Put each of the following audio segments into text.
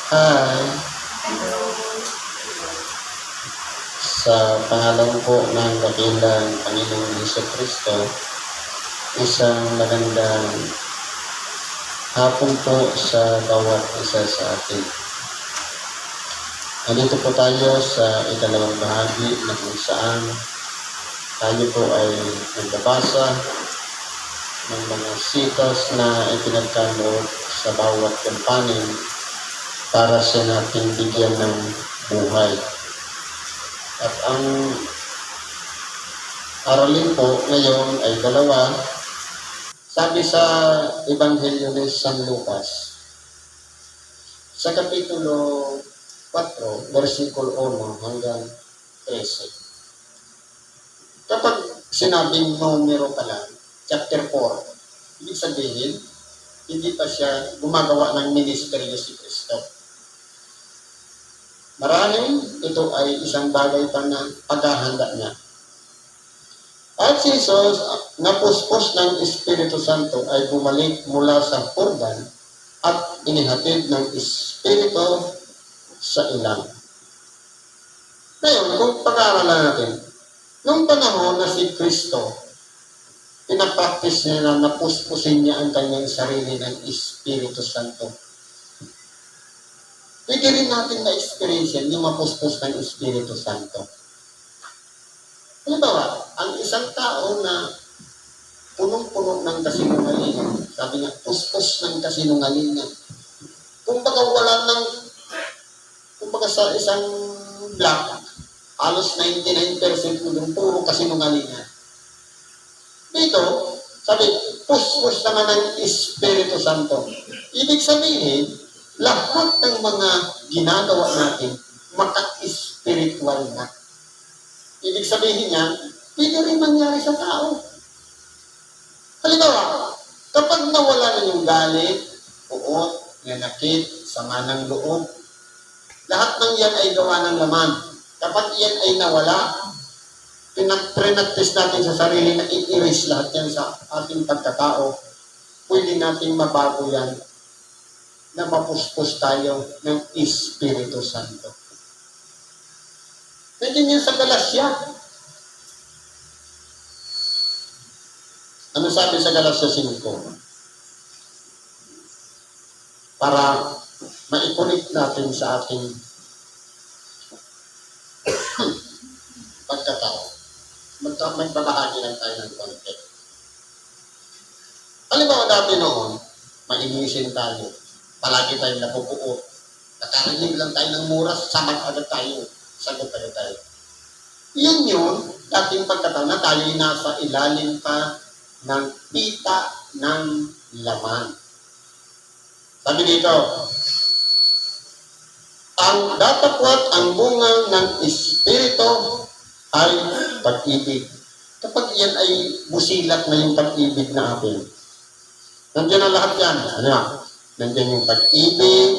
Hi, sa pangalan po ng dakilang Panginoong Jesucristo, isang magandang hapon po sa bawat isa sa atin. Nandito po tayo sa ikalawang bahagi na kung saan tayo po ay nagbabasa ng mga sitas na ipinagkaloob sa bawat kampanin para sa nating bigyan ng buhay. At ang aralin po ngayon ay dalawa. Sabi sa Ebanghelyo ni San Lucas, sa Kapitulo 4, versikulo 1 hanggang 13. Kapag sinabing numero pa lang, chapter 4, ibig sabihin, hindi pa siya gumagawa ng ministeryo si Kristo. Maraming ito ay isang bagay pa na paghahanda niya. At si Jesus, napuspos ng Espiritu Santo, ay bumalik mula sa Jordan at inihatid ng Espiritu sa ilang. Ngayon, kung pag-aaralan natin, nung panahon na si Kristo, pinapractice niya na napuspusin niya ang kanyang sarili ng Espiritu Santo. Pwede rin natin na-experience yung mapuspos ng Espiritu Santo. Halimbawa, ang isang tao na punong-puno ng kasinungalingan, sabi niya, puspos ng kasinungalingan. Kumbaga sa isang block, halos 99% mo yung puro kasinungalingan. Dito, sabi, puspos naman ng Espiritu Santo. Ibig sabihin, lahat ng mga ginagawa natin, maka-spiritual na. Ibig sabihin niya, pwede rin mangyari sa tao. Halimbawa, kapag nawala na yung galit, uot, nanakit, sama ng loob, lahat ng yan ay gawa ng laman. Kapag yan ay nawala, pinag-practice natin sa sarili na i-erase lahat yan sa ating pagkatao, pwede nating mabago yan na mapuspos tayo ng Espiritu Santo. Nandiyan yan sa Galasya. Ano sabi sa Galasya 5? Para ma-connect natin sa ating pagkatao. Magbabahagi lang tayo ng konti. Halimbawa dati noon, mainisin tayo. Palagi tayong napupuot. Nakarinig lang tayo ng muras, samat agad tayo. Sagot agad tayo. Yun, dating pagkatao na tayo'y nasa ilalim pa ng pita ng laman. Sabi dito, ang datapwat, ang bunga ng Espiritu ay pag-ibig. Kapag yan ay busilak na yung pag-ibig na atin, nandiyan na lahat yan. Ano yan? Nandiyan yung pag-ibig,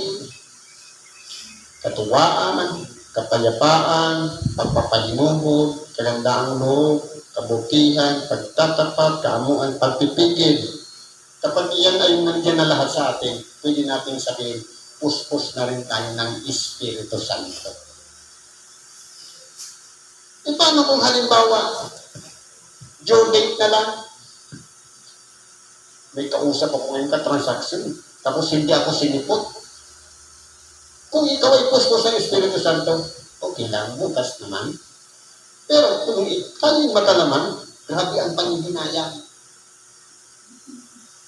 katuwaan, kapayapaan, pagpapahinuhod, kagandaang loob, kabutihan, pagtatapat, kaamuan, pagpipigil. Kapag iyan ay nandiyan na lahat sa atin, pwede natin sabihin, puspos na rin tayo ng Espiritu Santo. E paano kung halimbawa, due date na lang, may kausap ako ngayon ka-transaction, tapos hindi ako sinipot. Kung ikaw ay puspos ng Espiritu Santo, okay lang, bukas naman. Pero kung ikaw yung matalaman, grabe ang panghihinayang.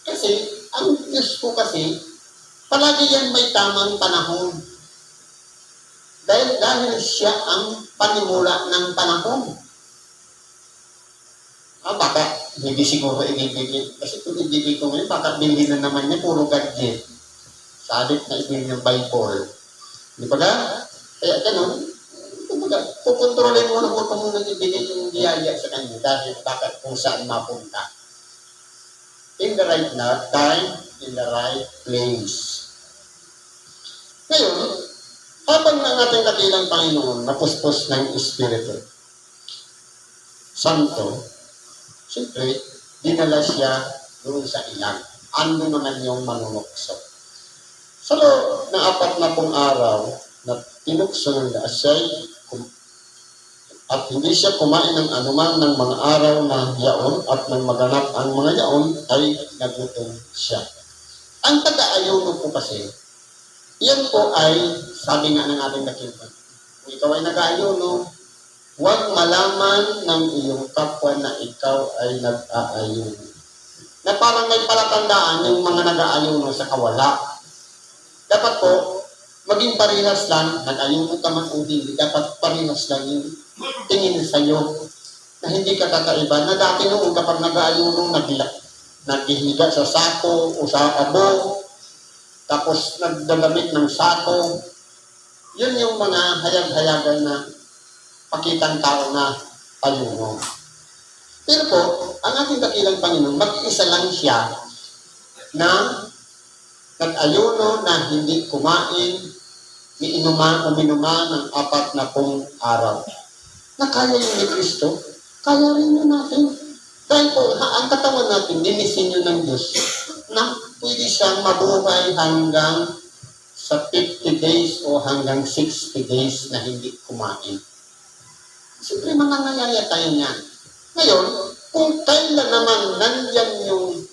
Kasi, ang Diyos ko kasi, palagi yan may tamang panahon. Dahil siya ang panimula ng panahon. Baka hindi siguro ibibigay. Kasi kung ibibigay ko ngayon, baka bilhin na naman niya, puro gadget. Salit na ibigay ng Bible. Di ba ka? Kaya ganun, pukontrolin mo na kung muna ibigay yung biyaya sa kanya dahil baka kung saan mapunta. In the right time, in the right place. Ngayon, habang ng ating dakilang Panginoon napuspos ng Espiritu Santo, siyempre, dinala siya doon sa ilang. Ano naman yung manunukso? Sa loob ng 40 araw na tinukso ng daasay at hindi siya kumain ng anuman ng mga araw na yaon at nang maganap ang mga yaon ay nagutom siya. Ang taga-ayuno po kasi, yan po ay, sabi nga ng ating dakilan, kung ikaw ay nag-aayuno, huwag malaman ng iyong kapwa na ikaw ay nag-aayuno. Na parang may palatandaan yung mga nag-aayuno sa kawala. Dapat po, maging parehas lang, nag-ayuno ka man o hindi, dapat parehas lang yung tingin sa'yo na hindi ka kakaiba. Na dati noon kapag nag-aayuno, naghihiga sa sako o sa abo, tapos nagdagamit ng sako. Yun yung mga hayag-hayagan na pakitang tao na ayuno. Pero po, ang ating dakilang Panginoon, mag-isa lang siya na nag-ayuno na hindi kumain, uminuman ng 40 araw. Na kaya yun ni Kristo, kaya rin yun natin. Dahil po, ang katawan natin, linisin yun ng Diyos na pwede siyang mabuhay hanggang sa 50 days o hanggang 60 days na hindi kumain. Siyempre, mangangalaya tayo niyan. Ngayon, kung kailan naman nandyan yung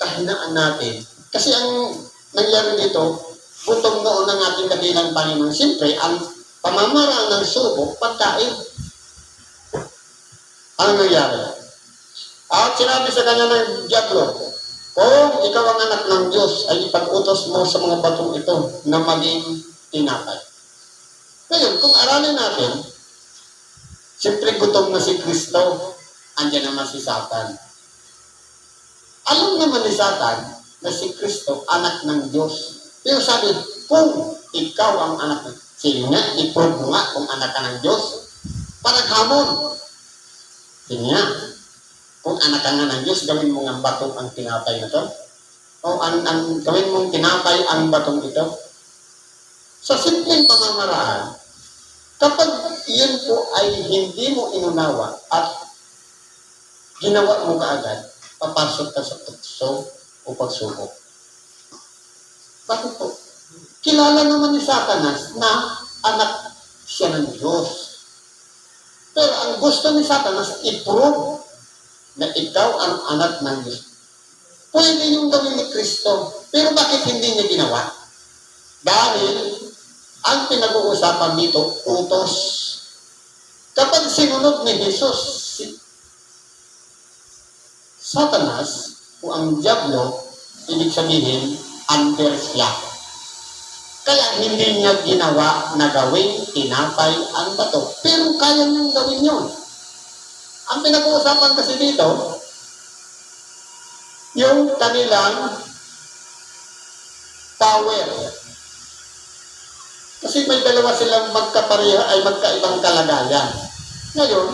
kahinaan natin, kasi ang nangyari dito, gutom noon ng ating dakilang Panginoon. Siyempre, ang pamamaraan ng subok, pagkain. Ano nangyari? At sinabi sa kanya ng Diablo, kung ikaw ang anak ng Diyos, ay ipag-utos mo sa mga batong ito na maging tinapay. Ngayon, kung aralin natin, siyempre gutom na si Kristo, andyan naman si Satan. Alam naman ni Satan na si Kristo, anak ng Diyos. Pero sabi, kung ikaw ang anak ng Diyos, sige nga, i-prove mo nga kung anak ka ng Diyos. Parang hamon. Sige nga, kung anak ka nga ng Diyos, gawin mo nga batong ang tinapay na to. O gawin mong tinapay ang batong ito. Sa simpleng pamamaraan, kapag yun po ay hindi mo inunawa at ginawa mo kaagad, papasok ka sa tukso o pagsubok. Bakit po? Kilala naman ni Satanas na anak siya ng Diyos. Pero ang gusto ni Satanas, i-prove na ikaw ang anak ng Diyos. Pwede yung gawin ni Kristo. Pero bakit hindi niya ginawa? Dahil ang pinag-uusapan dito, utos. Kapag sinunod ni Jesus, si Satanas, o ang Diablo, ibig sabihin, under siya. Kaya hindi niya ginawa na gawing tinapay ang bato. Pero kaya niyang gawin yun. Ang pinag-uusapan kasi dito, yung kanilang power. Kasi may dalawa silang magkapareha ay magkaibang kalagayan. Ngayon,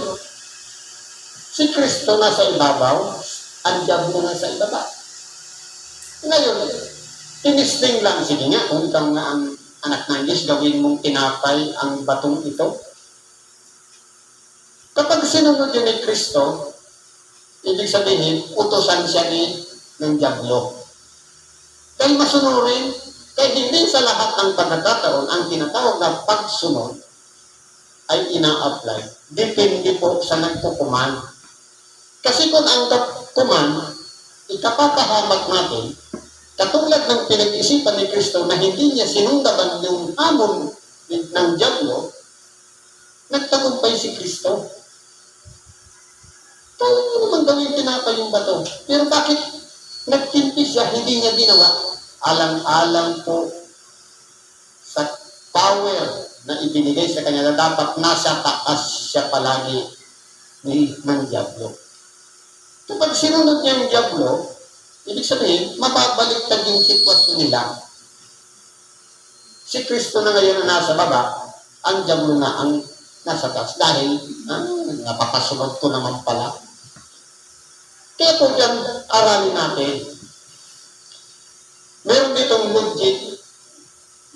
si Kristo nasa ibabaw, ang Diablo nasa ibaba. Ngayon, tinisting lang, sige nga, kung ikaw nga ang anak ng Diyos, gawin mong tinapay ang batong ito. Kapag sinunod yun ni Kristo, ibig sabihin, utosan siya ng Diablo. Dahil masunurin, kaya hindi sa lahat ng pagkakataon, ang tinatawag na pagsunod ay ina-apply. Depende po sa nagkukuman. Kasi kung ang kuman, ikapapahamak natin, katulad ng pinag-isipan ni Kristo na hindi niya sinundaban yung hamon ng Diablo, nagtagumpay si Kristo. Kaya nyo naman gawin tinapay yung bato. Pero bakit nagtimpis siya, hindi niya ginawa? Alang-alang po sa power na ibinigay sa kanya na dapat nasa taas siya palagi ng Diablo. Kapag sinunod niya yung Diablo, ibig sabihin, mababaliktad yung sitwasyon nila. Si Kristo na ngayon na nasa baba, ang Diablo na ang nasa taas. Dahil, napapasunod ko naman pala. Kaya po yan, aralin natin. Meron ditong logic,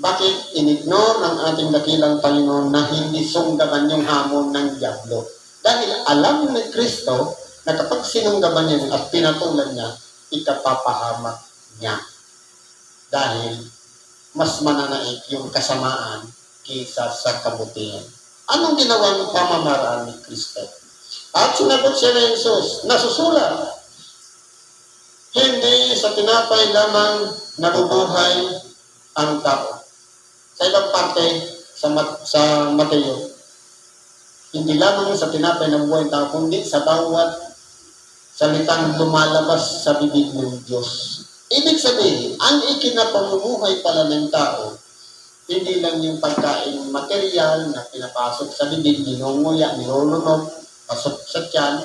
bakit inignore ng ating dakilang Panginoon na hindi sunggaban yung hamon ng Diablo. Dahil alam ni Kristo na kapag sinunggaban niya at pinatulan niya, ikapapahamak niya. Dahil mas mananaig yung kasamaan kaysa sa kabutihan. Anong ginawang pamamaraan ni Kristo? At sinagot siya ni Jesus, nasusulat, hindi sa tinapay lamang nabubuhay ang tao. Sa ibang parte, sa Mateo, hindi lamang sa tinapay nabubuhay ang tao, kundi sa bawat salitang lumalabas sa bibig ng Diyos. Ibig sabihin, ang ikinapamumuhay pala ng tao, hindi lang yung pagkain material na pinapasok sa bibig, ninunguya, nilulunok, pasok sa tiyan,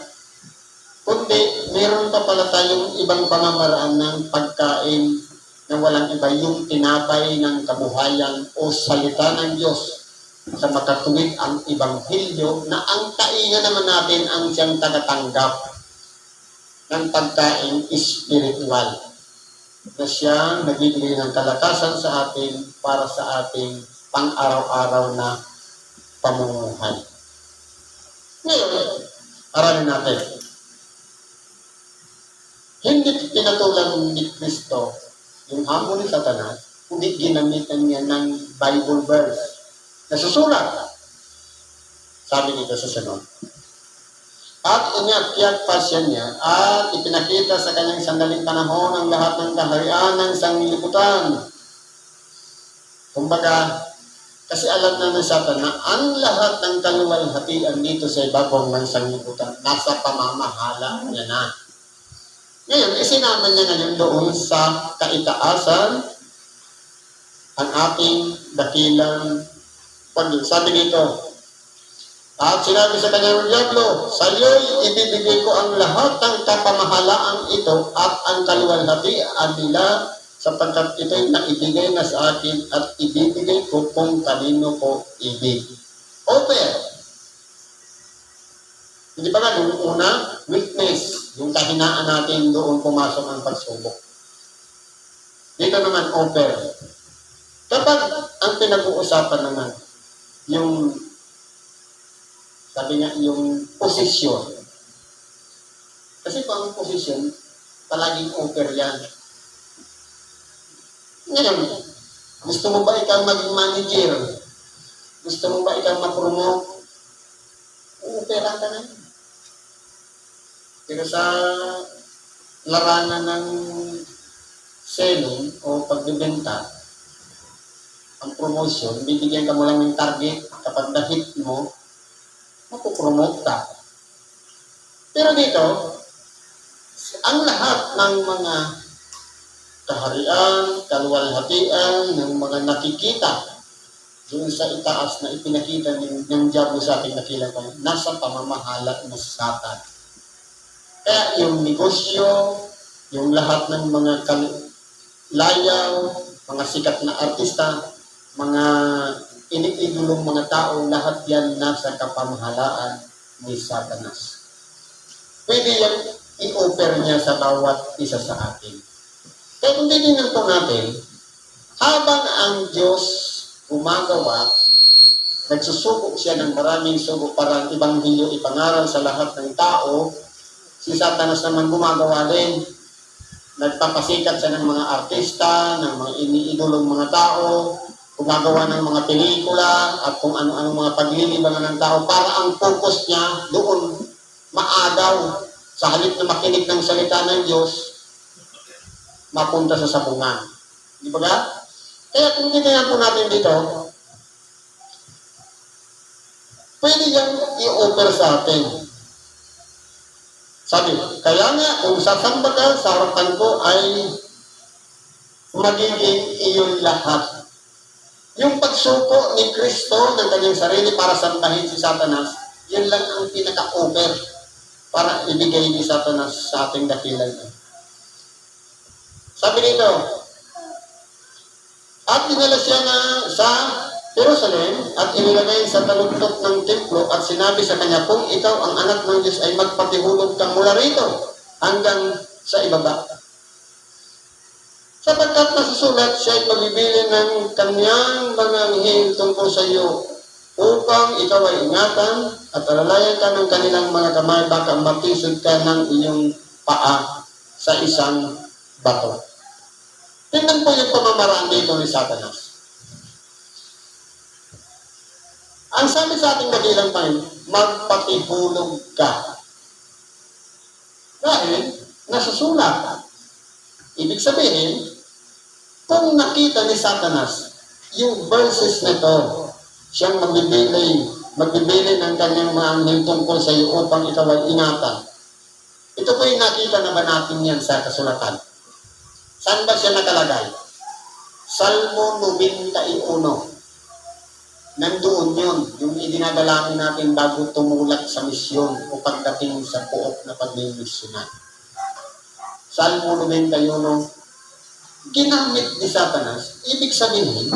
kundi meron pa pala tayong ibang pamamaraan ng pagkain na walang iba, yung tinapay ng kabuhayan o salita ng Diyos sa makatuwid ang Ebanghelyo na ang tainga naman natin ang siyang tagatanggap ng pagkain espiritual na siyang nagbibigay ng kalakasan sa atin para sa ating pang-araw-araw na pamumuhay. Ngayon, aralin natin. Hindi pinatulan ni Kristo yung hamon ni Satanas, kundi ginamitan niya ng Bible verse. Nasusulat. Sabi nito sa sunod. At inakyat pa siya niya at ipinakita sa kanyang sandaling panahon ang lahat ng kaharian ng sanglibutan. Kumbaga, kasi alam na ng Satan na ang lahat ng kaluwalhatian dito sa ibabong ng sanglibutan, nasa pamamahala niya na. Ngayon, isinama niya ngayon doon sa kaitaasan ang ating dakilang pagdun. Sabi nito, at sinabi sa kanyang Diablo, sa iyo'y ibibigay ko ang lahat ng kapamahalaang ito at ang kaluwalhatian nila sapagkat ito'y naibigay na sa akin at ibibigay ko kung kanino ko ibig. Open. Hindi ba nga, nung una, weakness, yung kahinaan natin doon pumasok ang pagsubok. Dito naman, open. Kapag ang pinag-uusapan naman, yung, sabi nga, yung posisyon. Kasi kung ang posisyon, palaging open yan. Ngayon, gusto mo ba ikaw maging manager? Gusto mo ba ikaw ma-promote? Uupera ka na. Pero sa larangan ng selling o pagbibenta, ang promotion, bibigyan ka mo lang ng target. Kapag na-hit mo, mapupromote ka. Pero dito, ang lahat ng mga kaharian, kaluwalhatian, ng mga nakikita doon sa itaas na ipinakita ng Diablo sa ating nakilaban, nasa pamamahala ng Satan. Kaya yung negosyo, yung lahat ng mga layaw, mga sikat na artista, mga iniidolong mga tao, lahat yan nasa kapamahalaan ni Satanas. Pwede yan i-offer niya sa bawat isa sa atin. Kaya kung titignan po natin, habang ang Diyos gumagawa, nagsusubok siya ng maraming subok para ang Ebanghelyo ipangaral sa lahat ng tao, si Satanas naman gumagawa din. Nagpapasikat siya ng mga artista, ng mga iniidolong mga tao, gumagawa ng mga pelikula, at kung ano-ano mga paglilibangan ng tao para ang focus niya doon maagaw sa halip na makinig ng salita ng Diyos, mapunta sa sabungan. Di ba ga? Kaya kung titignan po natin dito, pwede yan i-offer sa atin. Sabi, kaya nga, kung sasamba ka sa harapan ko ay magiging iyon lahat. Yung pagsuko ni Kristo ng kanyang sarili para sambahin si Satanas, yun lang ang pinaka-offer para ibigay ni Satanas sa ating dakilan. Sabi nito, at dinala siya na sa Jerusalem at inilagay sa taluktok ng templo at sinabi sa kanya, kung ikaw ang anak ng Diyos ay magpatihulog kang mula rito hanggang sa ibaba. Sapagkat nasusulat siya ay pagbibili ng kanyang mga anghel tungkol sa iyo upang ikaw ay ingatan at alalayan ka ng kanilang mga kamay baka matisod ka ng iyong paa sa isang bato. Tingnan po yung pamamaraan dito ni Satanas. Ang sabi sa ating dakilang tayo, magpatihulog ka. Dahil, nasusulat. Ibig sabihin, kung nakita ni Satanas, yung verses na ito, siyang magbibili ng kanyang mga anghel tungkol sa iyo upang ikaw ay ingatan. Ito po yung nakita na ba natin yan sa kasulatan? Saan ba siya nakalagay? Salmo 91. Nandoon yun, yung idinadalangin natin bago tumulak sa misyon o pagdating sa puok na pagmimisyonan. Salmo 91, ginamit ni Satanas. Ibig sabihin,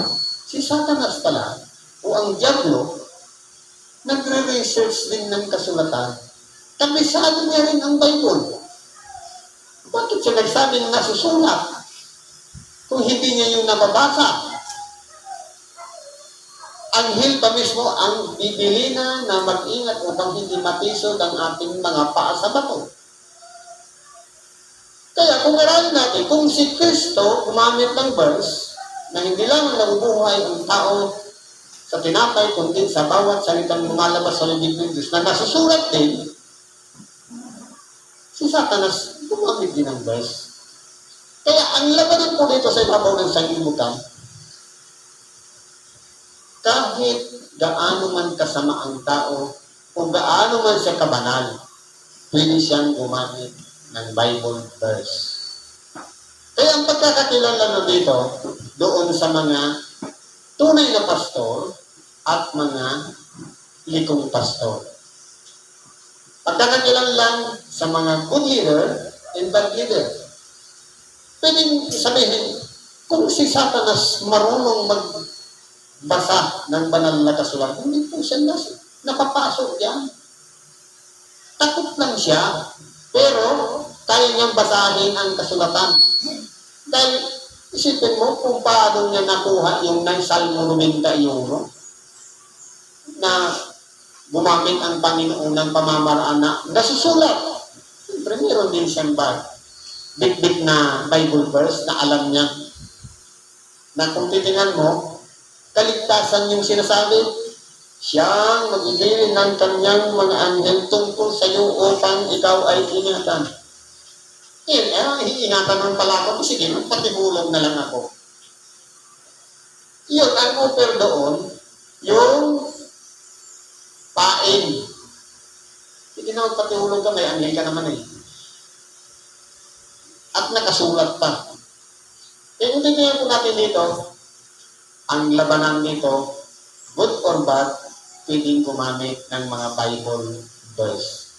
si Satanas pala, o ang Diablo, nagre-research din ng kasulatan. Kabisado niya rin ang Bible. Bakit siya nagsabing nasusulat kung hindi niya yung nababasa? Anghel pa mismo ang bibili na mag-ingat upang hindi matisod ang ating mga paa sa bato. Kaya kung aralin natin, kung si Kristo gumamit ng verse na hindi lang nabubuhay ang tao sa tinapay, kundi sa bawat salitang lumalabas sa libig ng Diyos na nasusulat din, si Satanas gumamit din ng verse. Kaya ang labanan po dito sa ibabaw ng sanglibutan, kahit gaano man kasama ang tao o gaano man siya kabanal, pwede siyang gumamit ng Bible verse. Kaya ang pagkakakilala na dito, doon sa mga tunay na pastor at mga likong pastor. Pagkakakilala lang sa mga good leader and bad leader. Pwedeng sabihin, kung si Satanas marunong magbasa ng banal na kasulatan, hindi po siya napapasok yan. Takot lang siya, pero kaya niyang basahin ang kasulatan. Dahil isipin mo kung paano niya nakuha yung Salmo 91 na gumamit ang Panginoon ng pamamaraan na nasusulat. Siyempre, meron din siyang bit-bit na Bible verse na alam niya na kung titingnan mo, kaligtasan yung sinasabi, siyang magbibigay ng kanyang mga anghel tungkol sa iyo upang ikaw ay ingatan. Iingatan ng pala ako, sige, magpatihulog na lang ako. Yun, ang offer doon, yung pain. Hindi na magpatihulog ka, may anghel ka naman eh. At nakasulat pa. Kaya kung titingnan po natin dito, ang labanan dito, good or bad, pwedeng gumamit ng mga Bible verse.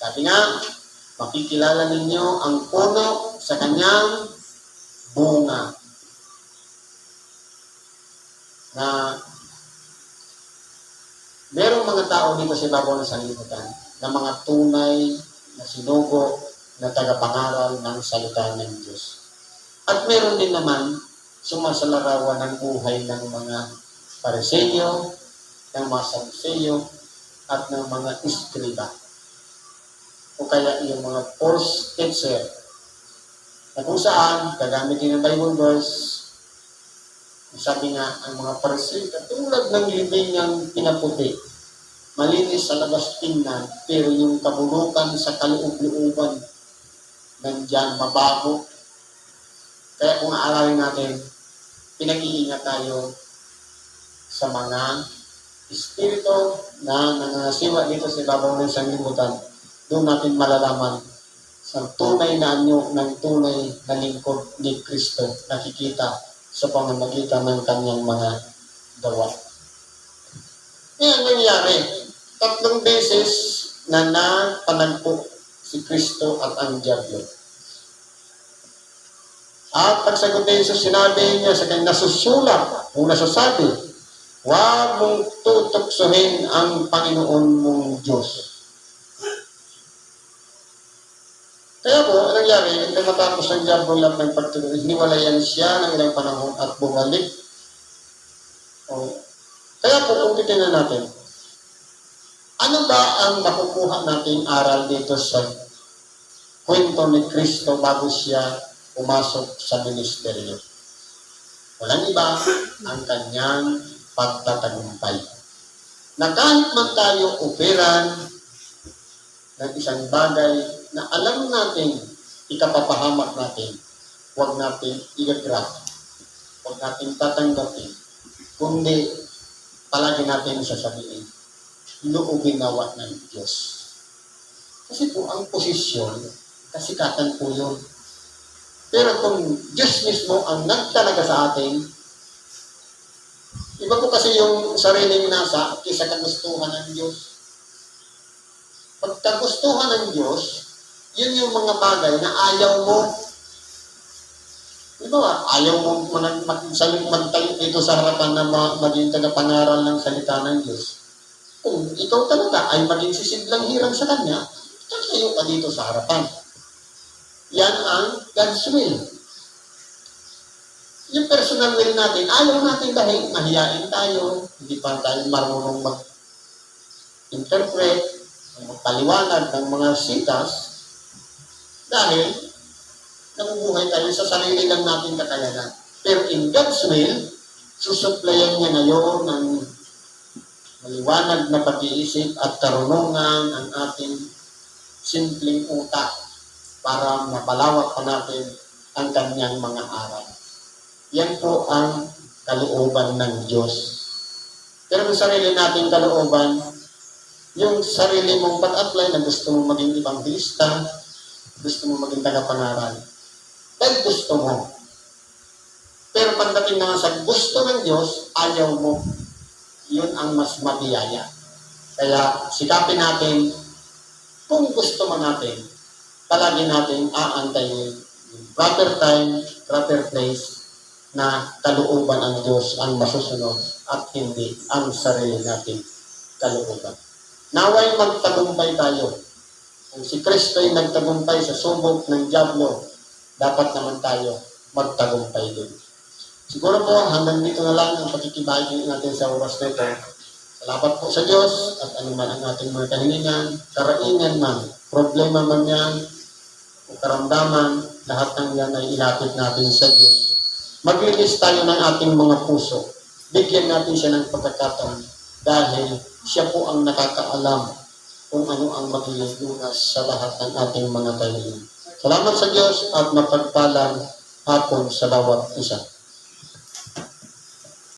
Sabi nga, makikilala ninyo ang puno sa kanyang bunga. Na merong mga tao dito sa ibabaw ng sanlibutan na mga tunay na sinugo na tagapangaral ng salita ng Diyos. At meron din naman sumasalarawan ng buhay ng mga Pariseo, ng mga Saduseo, at ng mga Iskriba. O kaya yung mga false teacher na kung saan gagamitin ng Bible verse. Sabi nga, ang mga Pariseo, katulad ng libingang pinaputi, malinis sa labas tingnan, pero yung kabulukan sa kaloob-looban, nandyan, mabaho. Kaya kung aaralin natin, pinag-iingat tayo sa mga espiritu na nangasiwa dito sa ibabaw ng sanglibutan. Doon natin malalaman sa tunay na anyo ng tunay na lingkod ni Kristo nakikita sa pamamagitan ng kanyang mga gawa. Ngayon nangyari, 3 beses na napanagpo si Kristo at ang Diablo. At pagsagot ni Jesus, sinabi niya sa kanyang nasusulat, kung nasasabi, huwag mong tutuksohin ang Panginoon mong Diyos. Kaya po, ang nangyari, nang matapos ng Diablo lahat ng pagtulog, hiniwalayan siya ng ilang panahon at bumalik. Kaya po, kung titignan natin, ano ba ang makukuha nating aral dito sa kwento ni Kristo bago siya pumasok sa ministeryo. Walang iba ang kanyang pagtatagumpay. Na kahit man tayo operan ng isang bagay na alam natin, ikapapahamak natin, huwag natin i-graph, huwag natin tatanggapin, kundi palagi natin sasabihin, loobin nawa ng Diyos. Kasi po ang posisyon, kasikatan po yun. Pero kung Diyos mismo ang nagtalaga sa atin, iba po kasi yung sariling nasa kaysa kagustuhan ng Diyos. Pag kagustuhan ng Diyos, yun yung mga bagay na ayaw mo. Di ba? Ayaw mo magtayo dito sa harapan na maging tagapangaral ng salita ng Diyos. Kung ikaw talaga ay maging sisidlang hirang sa Kanya, tatayo ka dito sa harapan. Yan ang God's will. Yung personal will natin, ayaw natin dahil mahiyain tayo, hindi pa tayo marunong mag-interpret, magpaliwanag ng mga sitas, dahil nabubuhay tayo sa sarili lang natin kakayanan. Pero in God's will, susuplayan niya ngayon ng maliwanag na pag-iisip at karunungan ang ating simpleng utak para mapalawak pa natin ang kanyang mga aral. Yan po ang kalooban ng Diyos. Pero ang sarili nating kalooban, yung sarili mong pag-apply na gusto mong maging evangelista, gusto mong maging tagapangaral, dahil gusto mo. Pero pagdating naman sa gusto ng Diyos, ayaw mo. Yun ang mas mabiyaya. Kaya sikapin natin, kung gusto man natin, palagi natin aantayin yung proper time, proper place na kalooban ang Diyos ang masusunod at hindi ang sarili nating kalooban. Naway magtagumpay tayo. Kung si Kristo ay nagtagumpay sa subok ng dyablo, dapat naman tayo magtagumpay din. Siguro po hanggang dito na lang ang pakikibahagi natin sa oras nito. Salamat po sa Diyos at anuman ang ating mga kahilingan, karaingan man, problema man yan, o karamdaman, lahat ng yan ay ilapit natin sa Diyos. Maglinis tayo ng ating mga puso. Bigyan natin siya ng pagkakataon dahil siya po ang nakakaalam kung ano ang magiging lunas sa lahat ng ating mga kahilingan. Salamat sa Diyos at mapagpalang hapon sa bawat isa.